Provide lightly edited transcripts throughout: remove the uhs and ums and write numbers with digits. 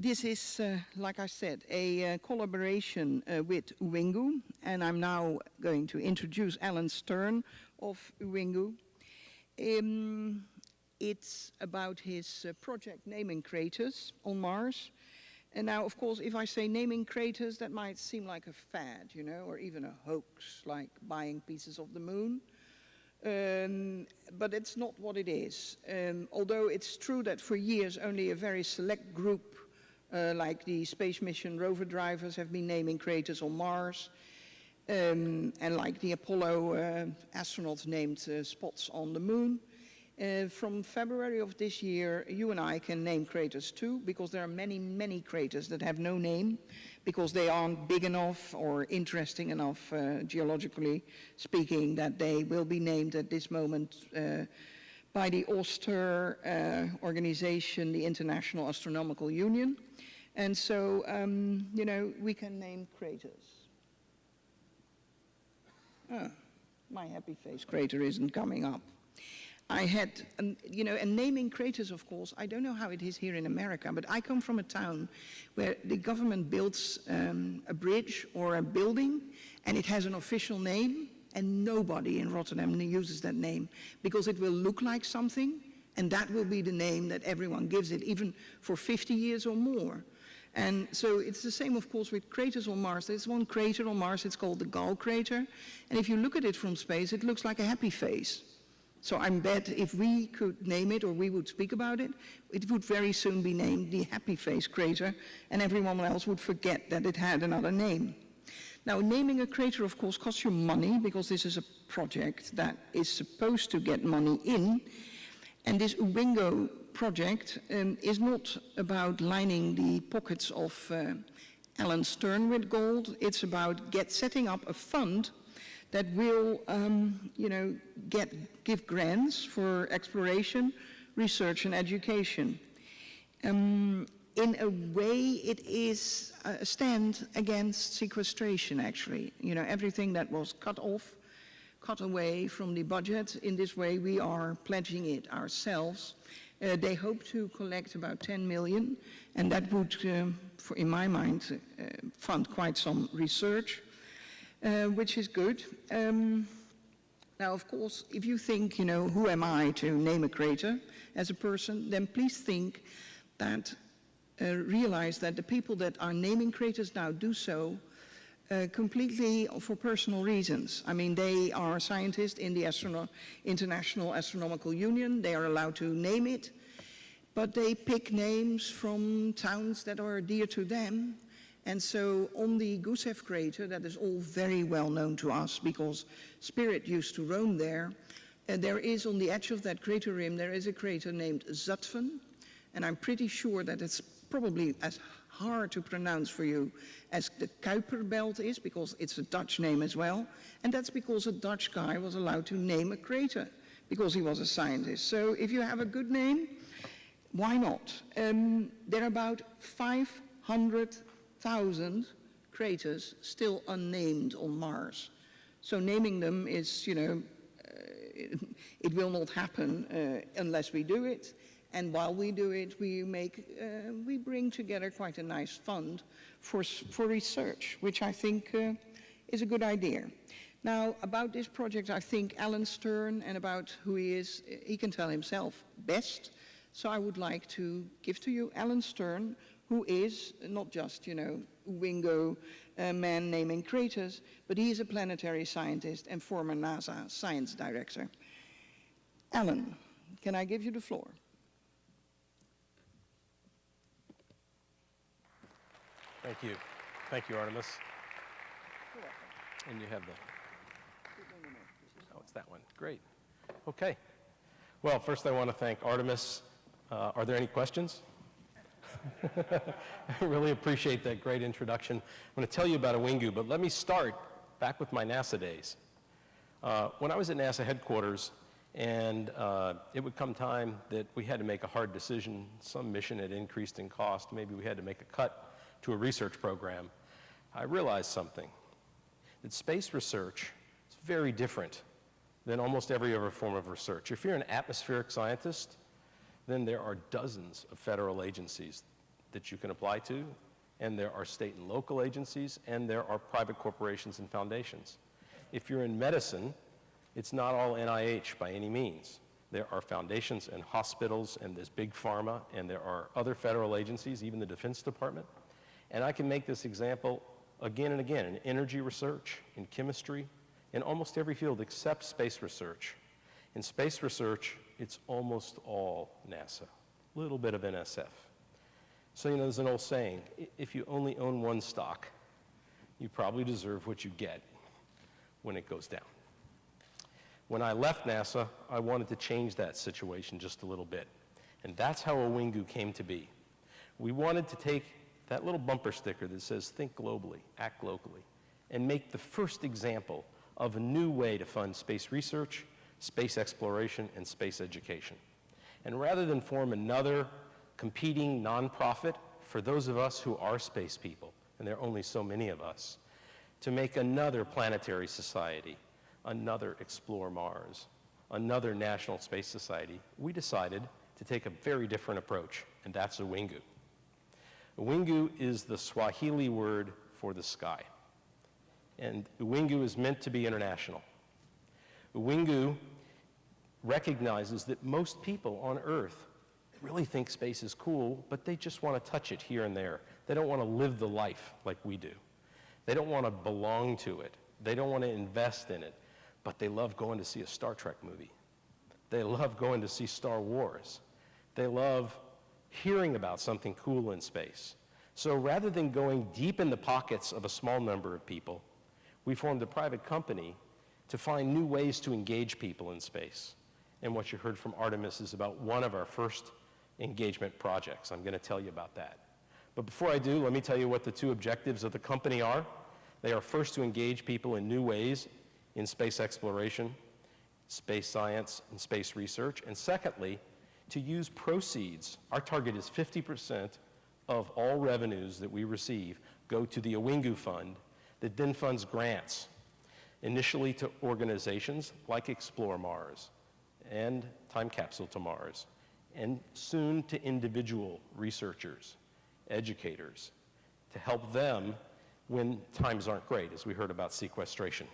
This is, like I said, a collaboration with Uwingu, and I'm now going to introduce Alan Stern of Uwingu. It's about his project Naming Craters on Mars. And now, of course, if I say naming craters, that might seem like a fad, you know, or even a hoax, like buying pieces of the moon. But it's not what it is. Although it's true that for years only a very select group, like the space mission rover drivers, have been naming craters on Mars, and like the Apollo astronauts named spots on the moon. From February of this year, you and I can name craters too, because there are many, many craters that have no name, because they aren't big enough or interesting enough, geologically speaking, that they will be named at this moment by the austere organization, the International Astronomical Union. And so, you know, we can name craters. My happy face crater isn't coming up. I had, you know, and naming craters, of course, I don't know how it is here in America, but I come from a town where the government builds a bridge or a building, and it has an official name, and nobody in Rotterdam uses that name, because it will look like something, and that will be the name that everyone gives it, even for 50 years or more. And so it's the same, of course, with craters on Mars. There's one crater on Mars, it's called the Gull crater, and if you look at it from space, it looks like a happy face. So I bet if we could name it, or we would speak about it, it would very soon be named the Happy Face Crater, and everyone else would forget that it had another name. Now, naming a crater, of course, costs you money, because this is a project that is supposed to get money in, and this Uwingu project is not about lining the pockets of Alan Stern with gold. It's about setting up a fund that will, you know, give grants for exploration, research, and education. In a way, it is a stand against sequestration, actually. You know, everything that was cut away from the budget, in this way we are pledging it ourselves. They hope to collect about 10 million, and that would, in my mind, fund quite some research. Which is good. Now, of course, if you think, you know, who am I to name a crater as a person, then please think that, realize that the people that are naming craters now do so completely for personal reasons. I mean, they are scientists in the International Astronomical Union. They are allowed to name it, but they pick names from towns that are dear to them. And so on the Gusev crater, that is all very well known to us because Spirit used to roam there, there is on the edge of that crater rim, there is a crater named Zutphen, and I'm pretty sure that it's probably as hard to pronounce for you as the Kuiperbelt is, because it's a Dutch name as well, and that's because a Dutch guy was allowed to name a crater because he was a scientist. So if you have a good name, why not? There are about 500,000 craters still unnamed on Mars. So naming them is, you know, it will not happen unless we do it. And while we do it, we bring together quite a nice fund for research, which I think is a good idea. Now, about this project, I think Alan Stern, and about who he is, he can tell himself best. So I would like to give to you Alan Stern, who is not just, you know, Uwingu man naming craters, but he is a planetary scientist and former NASA science director. Alan, can I give you the floor? Thank you. Thank you, Artemis. You're welcome. And you have the... Oh, it's that one. Great. Okay. Well, first I want to thank Artemis. Are there any questions? I really appreciate that great introduction. I'm going to tell you about Uwingu, but let me start back with my NASA days. When I was at NASA headquarters, and it would come time that we had to make a hard decision, some mission had increased in cost, maybe we had to make a cut to a research program, I realized something, that space research is very different than almost every other form of research. If you're an atmospheric scientist, then there are dozens of federal agencies that you can apply to, and there are state and local agencies, and there are private corporations and foundations. If you're in medicine, it's not all NIH by any means. There are foundations and hospitals, and there's big pharma, and there are other federal agencies, even the Defense Department. And I can make this example again and again in energy research, in chemistry, in almost every field except space research. In space research, it's almost all NASA, a little bit of NSF. So, you know, there's an old saying, if you only own one stock, you probably deserve what you get when it goes down. When I left NASA, I wanted to change that situation just a little bit. And that's how Uwingu came to be. We wanted to take that little bumper sticker that says, think globally, act locally, and make the first example of a new way to fund space research, space exploration, and space education. And rather than form another competing nonprofit for those of us who are space people, and there are only so many of us, to make another planetary society, another Explore Mars, another National Space Society, we decided to take a very different approach, and that's Uwingu. Uwingu is the Swahili word for the sky, and Uwingu is meant to be international. Uwingu recognizes that most people on Earth really think space is cool, but they just want to touch it here and there. They don't want to live the life like we do. They don't want to belong to it. They don't want to invest in it. But they love going to see a Star Trek movie. They love going to see Star Wars. They love hearing about something cool in space. So rather than going deep in the pockets of a small number of people, we formed a private company to find new ways to engage people in space. And what you heard from Artemis is about one of our first engagement projects. I'm going to tell you about that. But before I do, let me tell you what the two objectives of the company are. They are first to engage people in new ways in space exploration, space science, and space research. And secondly, to use proceeds. Our target is 50% of all revenues that we receive go to the Uwingu Fund that then funds grants, initially to organizations like Explore Mars and Time Capsule to Mars, and soon to individual researchers, educators, to help them when times aren't great, as we heard about sequestration.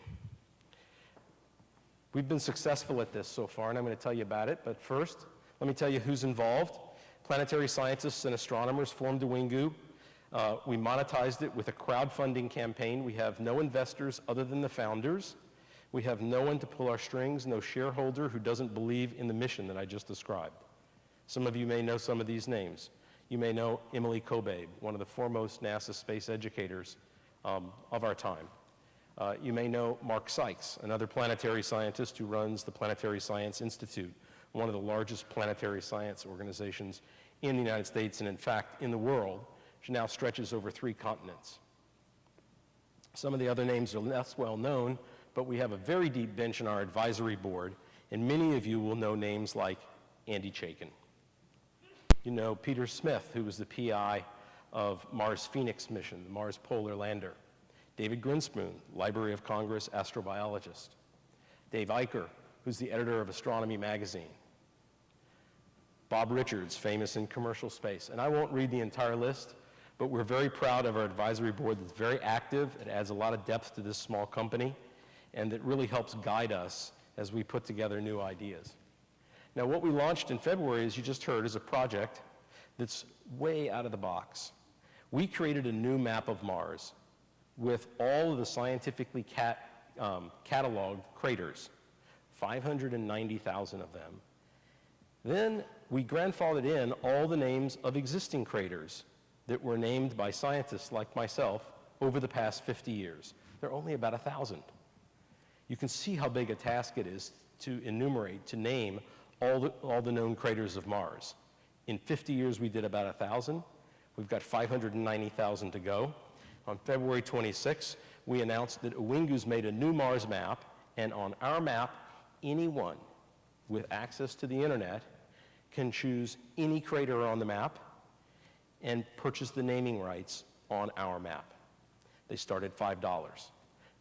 We've been successful at this so far, and I'm going to tell you about it, but first, let me tell you who's involved. Planetary scientists and astronomers formed Uwingu. We monetized it with a crowdfunding campaign. We have no investors other than the founders. We have no one to pull our strings, no shareholder who doesn't believe in the mission that I just described. Some of you may know some of these names. You may know Emily Kobabe, one of the foremost NASA space educators of our time. You may know Mark Sykes, another planetary scientist who runs the Planetary Science Institute, one of the largest planetary science organizations in the United States and, in fact, in the world, which now stretches over 3 continents. Some of the other names are less well known, but we have a very deep bench in our advisory board, and many of you will know names like Andy Chaikin. You know Peter Smith, who was the PI of Mars Phoenix mission, the Mars Polar Lander. David Grinspoon, Library of Congress astrobiologist. Dave Eicher, who's the editor of Astronomy magazine. Bob Richards, famous in commercial space. And I won't read the entire list, but we're very proud of our advisory board that's very active. It adds a lot of depth to this small company, and it really helps guide us as we put together new ideas. Now, what we launched in February, as you just heard, is a project that's way out of the box. We created a new map of Mars with all of the scientifically cataloged craters, 590,000 of them. Then we grandfathered in all the names of existing craters that were named by scientists like myself over the past 50 years. There are only about 1,000. You can see how big a task it is to enumerate, to name all the known craters of Mars. In 50 years, we did about 1,000. We've got 590,000 to go. On February 26, we announced that Uwingu's made a new Mars map, and on our map, anyone with access to the internet can choose any crater on the map and purchase the naming rights on our map. They start at $5.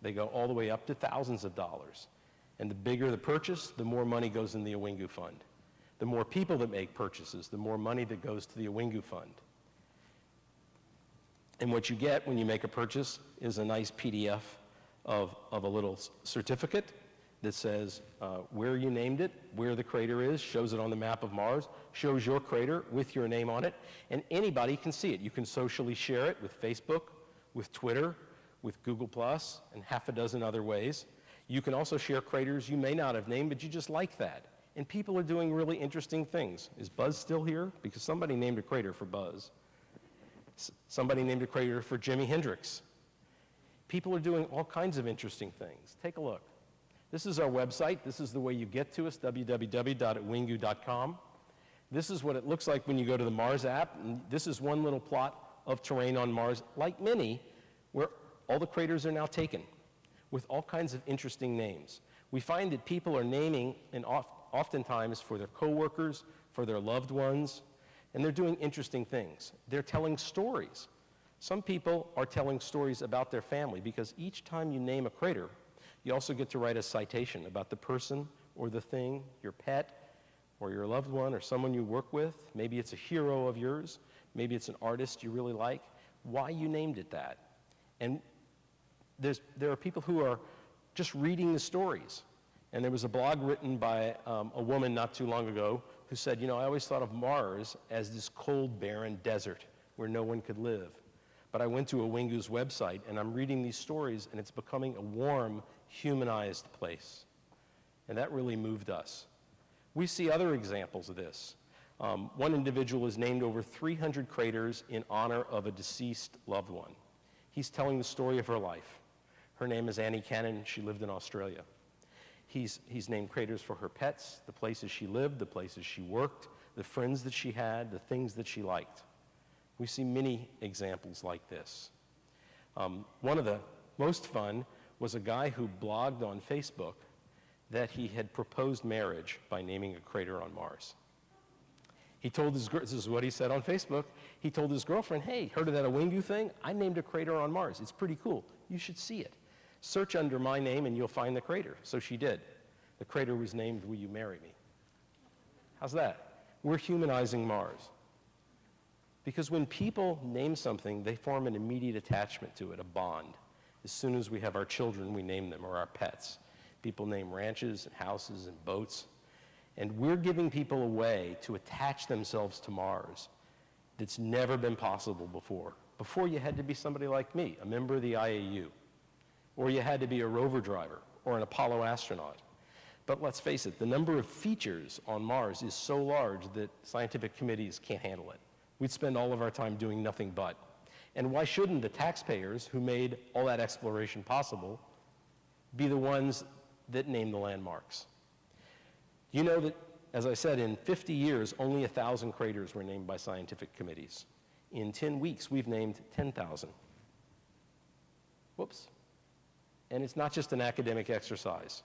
They go all the way up to thousands of dollars. And the bigger the purchase, the more money goes in the Uwingu Fund. The more people that make purchases, the more money that goes to the Uwingu Fund. And what you get when you make a purchase is a nice PDF of a little certificate that says where you named it, where the crater is, shows it on the map of Mars, shows your crater with your name on it, and anybody can see it. You can socially share it with Facebook, with Twitter, with Google+, and half a dozen other ways. You can also share craters you may not have named, but you just like that. And people are doing really interesting things. Is Buzz still here? Because somebody named a crater for Buzz. Somebody named a crater for Jimi Hendrix. People are doing all kinds of interesting things. Take a look. This is our website. This is the way you get to us, www.uwingu.com. This is what it looks like when you go to the Mars app. And this is one little plot of terrain on Mars, like many, where all the craters are now taken with all kinds of interesting names. We find that people are naming, and oftentimes for their coworkers, for their loved ones, and they're doing interesting things. They're telling stories. Some people are telling stories about their family, because each time you name a crater, you also get to write a citation about the person or the thing, your pet or your loved one or someone you work with. Maybe it's a hero of yours. Maybe it's an artist you really like. Why you named it that. And there are people who are just reading the stories. And there was a blog written by a woman not too long ago who said, I always thought of Mars as this cold, barren desert where no one could live. But I went to Uwingu's website, and I'm reading these stories, and it's becoming a warm, humanized place. And that really moved us. We see other examples of this. One individual has named over 300 craters in honor of a deceased loved one. He's telling the story of her life. Her name is Annie Cannon. She lived in Australia. He's named craters for her pets, the places she lived, the places she worked, the friends that she had, the things that she liked. We see many examples like this. One of the most fun was a guy who blogged on Facebook that he had proposed marriage by naming a crater on Mars. He told this is what he said on Facebook, he told his girlfriend, hey, heard of that Uwingu thing? I named a crater on Mars. It's pretty cool. You should see it. Search under my name and you'll find the crater. So she did. The crater was named, Will You Marry Me? How's that? We're humanizing Mars. Because when people name something, they form an immediate attachment to it, a bond. As soon as we have our children, we name them, or our pets. People name ranches and houses and boats. And we're giving people a way to attach themselves to Mars that's never been possible before. Before, you had to be somebody like me, a member of the IAU, or you had to be a rover driver or an Apollo astronaut. But let's face it, the number of features on Mars is so large that scientific committees can't handle it. We'd spend all of our time doing nothing but. And why shouldn't the taxpayers who made all that exploration possible be the ones that name the landmarks? You know that, as I said, in 50 years, only 1,000 craters were named by scientific committees. In 10 weeks, we've named 10,000. Whoops. And it's not just an academic exercise.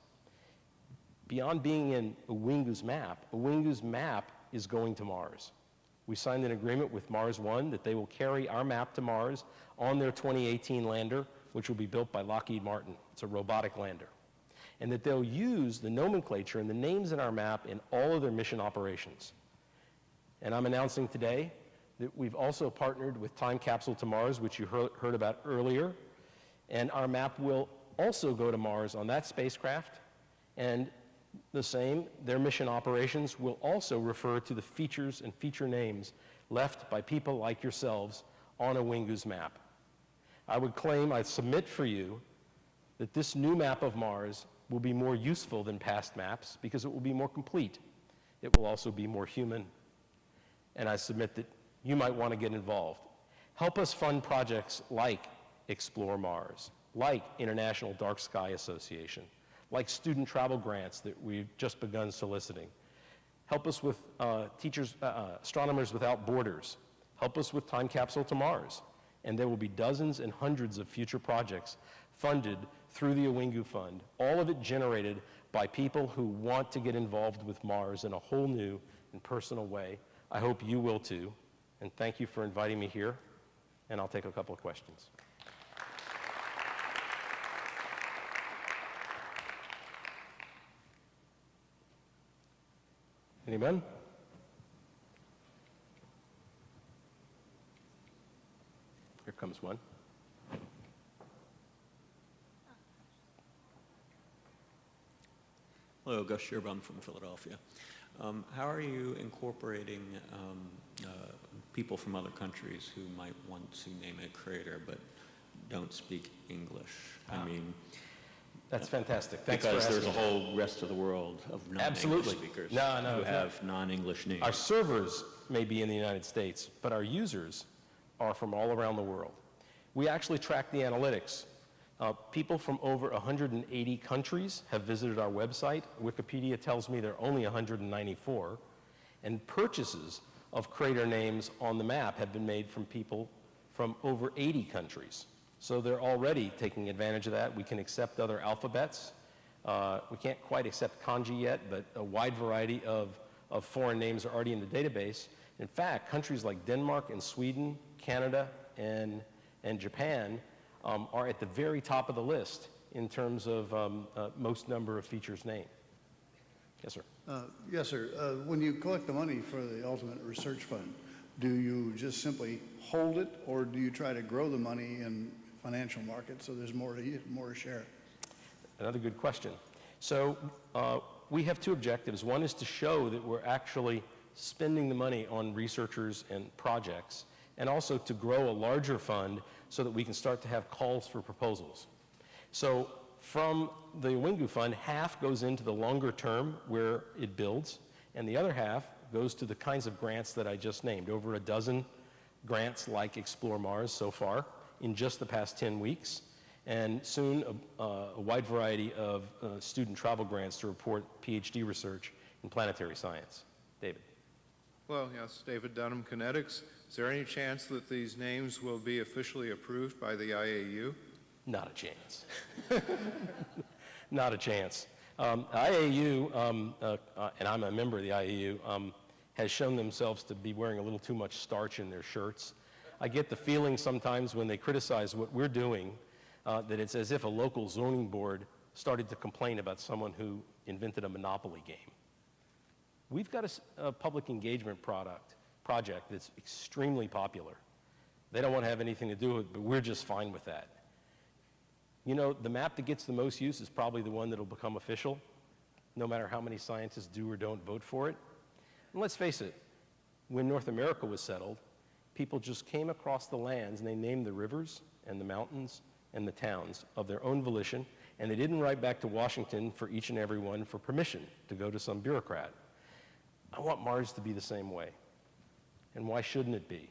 Beyond being in Uwingu's map is going to Mars. We signed an agreement with Mars One that they will carry our map to Mars on their 2018 lander, which will be built by Lockheed Martin. It's a robotic lander. And that they'll use the nomenclature and the names in our map in all of their mission operations. And I'm announcing today that we've also partnered with Time Capsule to Mars, which you heard about earlier. And our map will also go to Mars on that spacecraft. And the same, their mission operations will also refer to the features and feature names left by people like yourselves on Uwingu's map. I submit for you that this new map of Mars will be more useful than past maps because it will be more complete. It will also be more human. And I submit that you might want to get involved. Help us fund projects like Explore Mars, like International Dark Sky Association, like student travel grants that we've just begun soliciting. Help us with Astronomers Without Borders. Help us with Time Capsule to Mars. And there will be dozens and hundreds of future projects funded through the Uwingu Fund, all of it generated by people who want to get involved with Mars in a whole new and personal way. I hope you will too. And thank you for inviting me here. And I'll take a couple of questions. Anyone? Here comes one. Hello, Gus Sherbum from Philadelphia. How are you incorporating people from other countries who might want to name a creator but don't speak English? I mean, that's fantastic. Thanks for because asking. there's a whole rest of the world of non-English Absolutely. speakers No, who have non-English names. Our servers may be in the United States, but our users are from all around the world. We actually track the analytics. People from over 180 countries have visited our website. Wikipedia tells me there are only 194. And purchases of creator names on the map have been made from people from over 80 countries. So they're already taking advantage of that. We can accept other alphabets. We can't quite accept kanji yet, but a wide variety of foreign names are already in the database. In fact, countries like Denmark and Sweden, Canada, and Japan are at the very top of the list in terms of most number of features named. Yes, sir. Yes, sir. When you collect the money for the Ultimate Research Fund, do you just simply hold it, or do you try to grow the money in financial markets so there's more to share? Another good question. So we have two objectives. One is to show that we're actually spending the money on researchers and projects, and also to grow a larger fund so that we can start to have calls for proposals. So from the Uwingu Fund, half goes into the longer term where it builds, and the other half goes to the kinds of grants that I just named. Over a dozen grants like Explore Mars so far in just the past 10 weeks, and soon a wide variety of student travel grants to report PhD research in planetary science. David. Well, yes, David Dunham, Kinetics. Is there any chance that these names will be officially approved by the IAU? Not a chance. Not a chance. IAU, and I'm a member of the IAU, has shown themselves to be wearing a little too much starch in their shirts. I get the feeling sometimes when they criticize what we're doing that it's as if a local zoning board started to complain about someone who invented a Monopoly game. We've got a public engagement project that's extremely popular. They don't want to have anything to do with it, but we're just fine with that. You know, the map that gets the most use is probably the one that'll become official, no matter how many scientists do or don't vote for it. And let's face it, when North America was settled, people just came across the lands and they named the rivers and the mountains and the towns of their own volition, and they didn't write back to Washington for each and every one for permission to go to some bureaucrat. I want Mars to be the same way. And why shouldn't it be?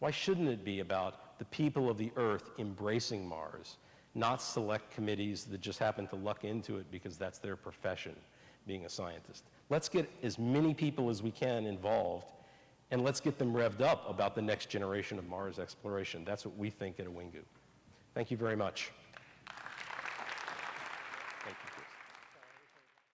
Why shouldn't it be about the people of the Earth embracing Mars, not select committees that just happen to luck into it because that's their profession, being a scientist? Let's get as many people as we can involved, and let's get them revved up about the next generation of Mars exploration. That's what we think at Uwingu. Thank you very much.